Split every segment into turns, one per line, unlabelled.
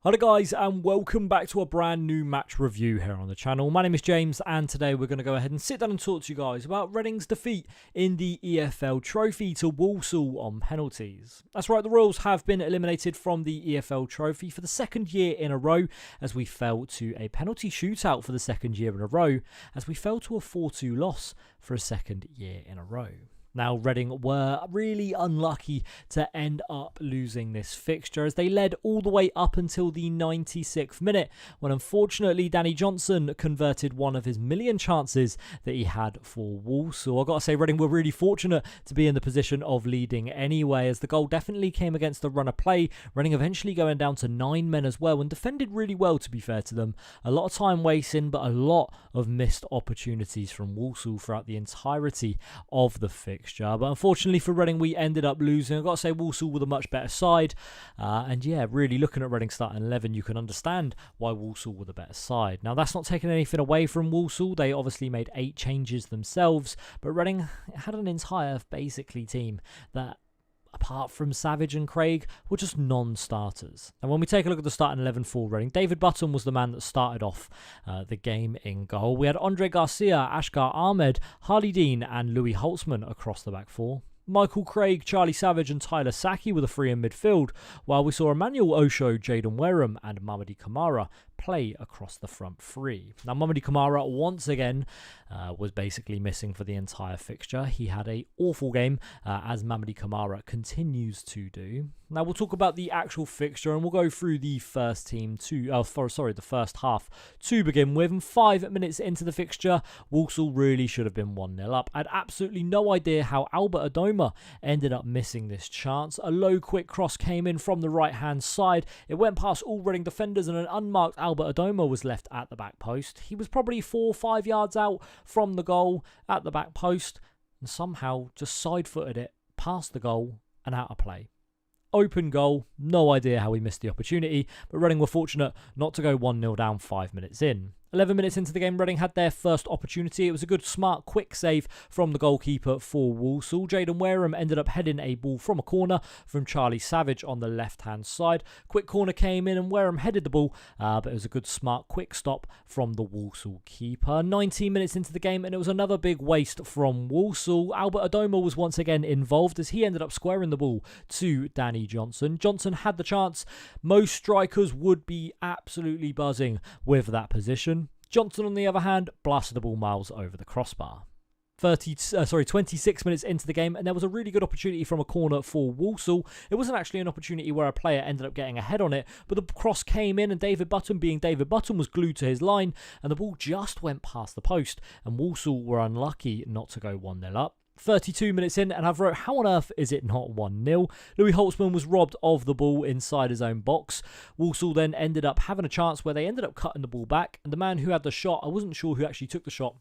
Hi guys, and welcome back to a brand new match review here on the channel. My name is James, and today we're going to go ahead and sit down and talk to you guys about Reading's defeat in the EFL Trophy to Walsall on penalties. That's right, the Royals have been eliminated from the EFL Trophy for the second year in a row as we fell to a penalty shootout for the second year in a row, as we fell to a 4-2 loss for a second year in a row. Now, Reading were really unlucky to end up losing this fixture as they led all the way up until the 96th minute when unfortunately Danny Johnson converted one of his million chances that he had for Walsall. I've got to say, Reading were really fortunate to be in the position of leading anyway, as the goal definitely came against the run of play. Reading eventually going down to 9 men as well and defended really well, to be fair to them. A lot of time wasting, but a lot of missed opportunities from Walsall throughout the entirety of the fixture. But unfortunately for Reading, we ended up losing. I've got to say, Walsall were the much better side. And yeah, really looking at Reading starting 11, you can understand why Walsall were the better side. Now, that's not taking anything away from Walsall. They obviously made 8 changes themselves. But Reading had an entire, basically, team that, apart from Savage and Craig, were just non-starters. And when we take a look at the starting 11 for Reading, David Button was the man that started off the game in goal. We had Andre Garcia, Ashgar Ahmed, Harley Dean and Louis Holtzman across the back four. Michael Craig, Charlie Savage and Tyler Saki were the three in midfield, while we saw Emmanuel Osho, Jaden Wareham and Mamadi Kamara play across the front three. Now, Mamadi Kamara once again was basically missing for the entire fixture. He had an awful game, as Mamadi Kamara continues to do. Now, we'll talk about the actual fixture and we'll go through the first the first half to begin with. And 5 minutes into the fixture, Walsall really should have been 1-0 up. I had absolutely no idea how Albert Adoma ended up missing this chance. A low quick cross came in from the right hand side. It went past all Reading defenders and an unmarked Albert Adoma was left at the back post. He was probably 4 or 5 yards out from the goal at the back post and somehow just side-footed it past the goal and out of play. Open goal, no idea how he missed the opportunity, but Reading were fortunate not to go 1-0 down 5 minutes in. 11 minutes into the game, Reading had their first opportunity. It was a good, smart, quick save from the goalkeeper for Walsall. Jaden Wareham ended up heading a ball from a corner from Charlie Savage on the left-hand side. Quick corner came in and Wareham headed the ball, but it was a good, smart, quick stop from the Walsall keeper. 19 minutes into the game, and it was another big waste from Walsall. Albert Adoma was once again involved as he ended up squaring the ball to Danny Johnson. Johnson had the chance. Most strikers would be absolutely buzzing with that position. Johnson, on the other hand, blasted the ball miles over the crossbar. 26 minutes into the game, and there was a really good opportunity from a corner for Walsall. It wasn't actually an opportunity where a player ended up getting a head on it, but the cross came in, and David Button, being David Button, was glued to his line, and the ball just went past the post, and Walsall were unlucky not to go 1-0 up. 32 minutes in, and I've wrote, how on earth is it not 1-0? Louis Holtzman was robbed of the ball inside his own box. Walsall then ended up having a chance where they ended up cutting the ball back, and the man who had the shot, I wasn't sure who actually took the shot,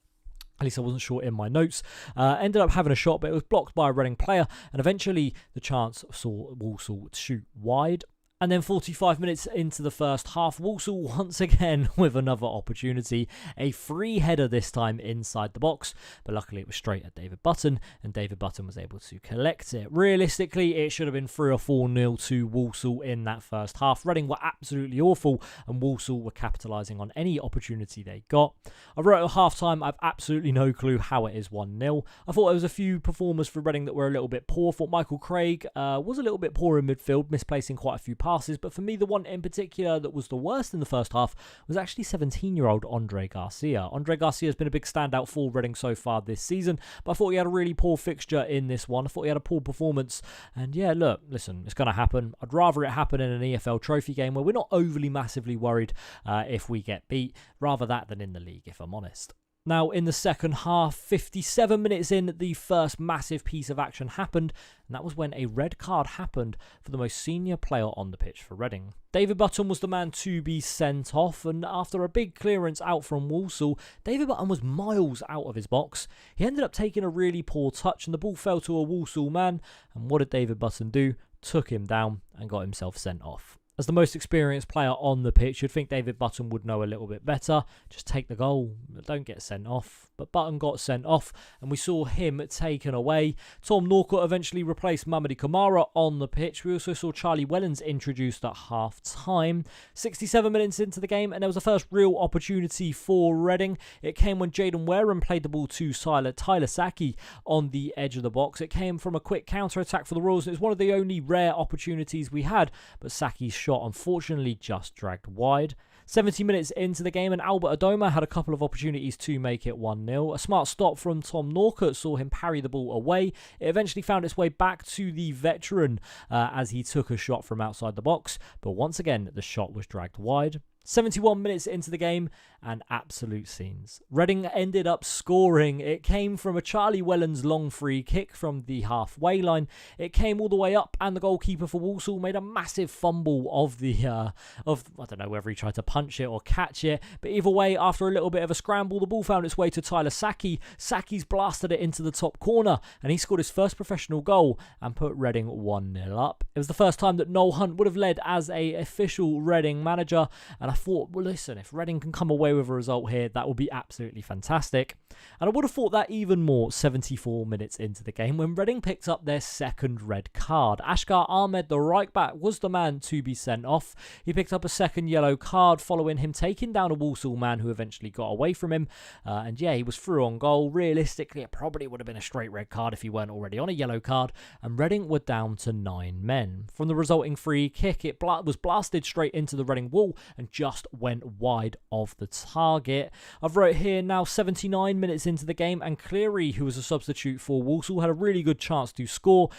at least I wasn't sure in my notes, ended up having a shot, but it was blocked by a Reading player, and eventually the chance saw Walsall shoot wide. And then 45 minutes into the first half, Walsall once again with another opportunity. A free header this time inside the box, but luckily it was straight at David Button, and David Button was able to collect it. Realistically, it should have been 3 or 4-0 to Walsall in that first half. Reading were absolutely awful, and Walsall were capitalising on any opportunity they got. I wrote at half-time, I've absolutely no clue how it is 1-0. I thought there was a few performers for Reading that were a little bit poor. I thought Michael Craig was a little bit poor in midfield, misplacing quite a few passes. But for me, the one in particular that was the worst in the first half was actually 17-year-old Andre Garcia. Andre Garcia has been a big standout for Reading so far this season, but I thought he had a really poor fixture in this one. I thought he had a poor performance, and yeah, look, listen, it's going to happen. I'd rather it happen in an EFL Trophy game where we're not overly massively worried if we get beat, rather that than in the league, if I'm honest. Now, in the second half, 57 minutes in, the first massive piece of action happened, and that was when a red card happened for the most senior player on the pitch for Reading. David Button was the man to be sent off, and after a big clearance out from Walsall, David Button was miles out of his box. He ended up taking a really poor touch, and the ball fell to a Walsall man, and what did David Button do? Took him down and got himself sent off. as the most experienced player on the pitch, you'd think David Button would know a little bit better. Just take the goal, don't get sent off. But Button got sent off, and we saw him taken away. Tom Norcott eventually replaced Mamadi Kamara on the pitch. We also saw Charlie Wellens introduced at half-time. 67 minutes into the game, and there was a first real opportunity for Reading. It came when Jaden Wareham played the ball to Tyler Saki on the edge of the box. It came from a quick counter-attack for the Royals. It was one of the only rare opportunities we had, but Saki's shot unfortunately just dragged wide. 70 minutes into the game, and Albert Adoma had a couple of opportunities to make it 1-0. A smart stop from Tom Norcott saw him parry the ball away. It eventually found its way back to the veteran as he took a shot from outside the box, but once again the shot was dragged wide. 71 minutes into the game, and absolute scenes. Reading ended up scoring. It came from a Charlie Wellens long free kick from the halfway line. It came all the way up, and the goalkeeper for Walsall made a massive fumble of I don't know whether he tried to punch it or catch it, but either way, after a little bit of a scramble, the ball found its way to Tyler Saki. Saki's blasted it into the top corner, and he scored his first professional goal and put Reading 1-0 up. It was the first time that Noel Hunt would have led as an official Reading manager, and I thought, well, listen, if Reading can come away with a result here, that would be absolutely fantastic. And I would have thought that even more 74 minutes into the game when Reading picked up their second red card. Ashgar Ahmed, the right back, was the man to be sent off. He picked up a second yellow card following him taking down a Walsall man who eventually got away from him. And yeah, he was through on goal. Realistically, it probably would have been a straight red card if he weren't already on a yellow card. And Reading were down to 9 men. From the resulting free kick, it was blasted straight into the Reading wall and just went wide of the target. I've wrote here now 79 minutes into the game, and Cleary, who was a substitute for Walsall, had a really good chance to score.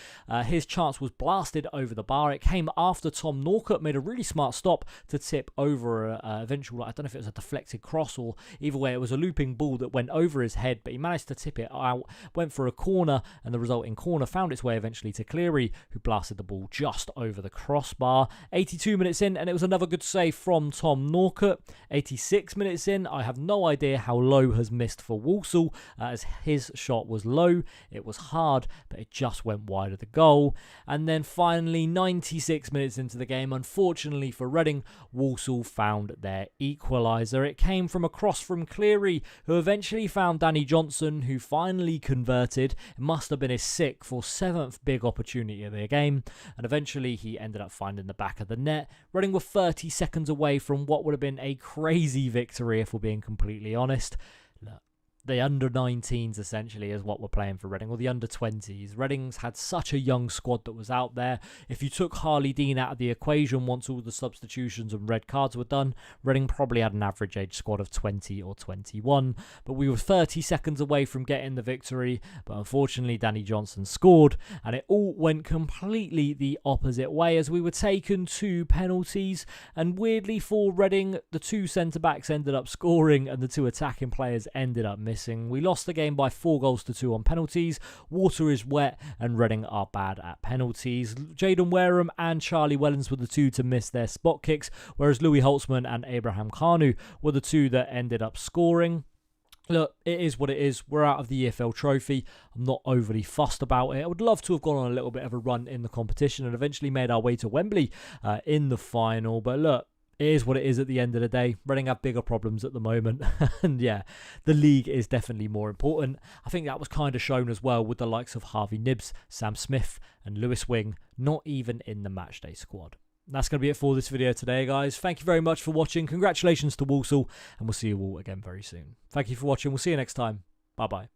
His chance was blasted over the bar. It came after Tom Norcott made a really smart stop to tip over a eventual, I don't know if it was a deflected cross or either way, it was a looping ball that went over his head, but he managed to tip it out, went for a corner, and the resulting corner found its way eventually to Cleary, who blasted the ball just over the crossbar. 82 minutes in, and it was another good save from Tom Norcott. 86 minutes in, I have no idea how Lowe has missed for Walsall, as his shot was low. It was hard, but it just went wide of the goal. And then finally, 96 minutes into the game, unfortunately for Reading, Walsall found their equaliser. It came from a cross from Cleary, who eventually found Danny Johnson, who finally converted. It must have been his 6th or 7th big opportunity of the game, and eventually he ended up finding the back of the net. Reading were 30 seconds away from what would have been a crazy victory, if we're being completely honest. Look, the under-19s essentially is what we're playing for Reading, or the under-20s. Reading's had such a young squad that was out there. If you took Harley Dean out of the equation once all the substitutions and red cards were done, Reading probably had an average age squad of 20 or 21. But we were 30 seconds away from getting the victory, but unfortunately Danny Johnson scored, and it all went completely the opposite way as we were taken to penalties. And weirdly for Reading, the 2 centre-backs ended up scoring and the 2 attacking players ended up missing. We lost the game by 4-2 on penalties. Water is wet and Reading are bad at penalties. Jaden Wareham and Charlie Wellens were the 2 to miss their spot kicks, whereas Louis Holtzman and Abraham Kanu were the 2 that ended up scoring. Look, it is what it is. We're out of the EFL Trophy. I'm not overly fussed about it. I would love to have gone on a little bit of a run in the competition and eventually made our way to Wembley in the final. But look, it is what it is at the end of the day. Reading have bigger problems at the moment. And yeah, the league is definitely more important. I think that was kind of shown as well with the likes of Harvey Nibbs, Sam Smith and Lewis Wing not even in the matchday squad. That's going to be it for this video today, guys. Thank you very much for watching. Congratulations to Walsall, and we'll see you all again very soon. Thank you for watching. We'll see you next time. Bye-bye.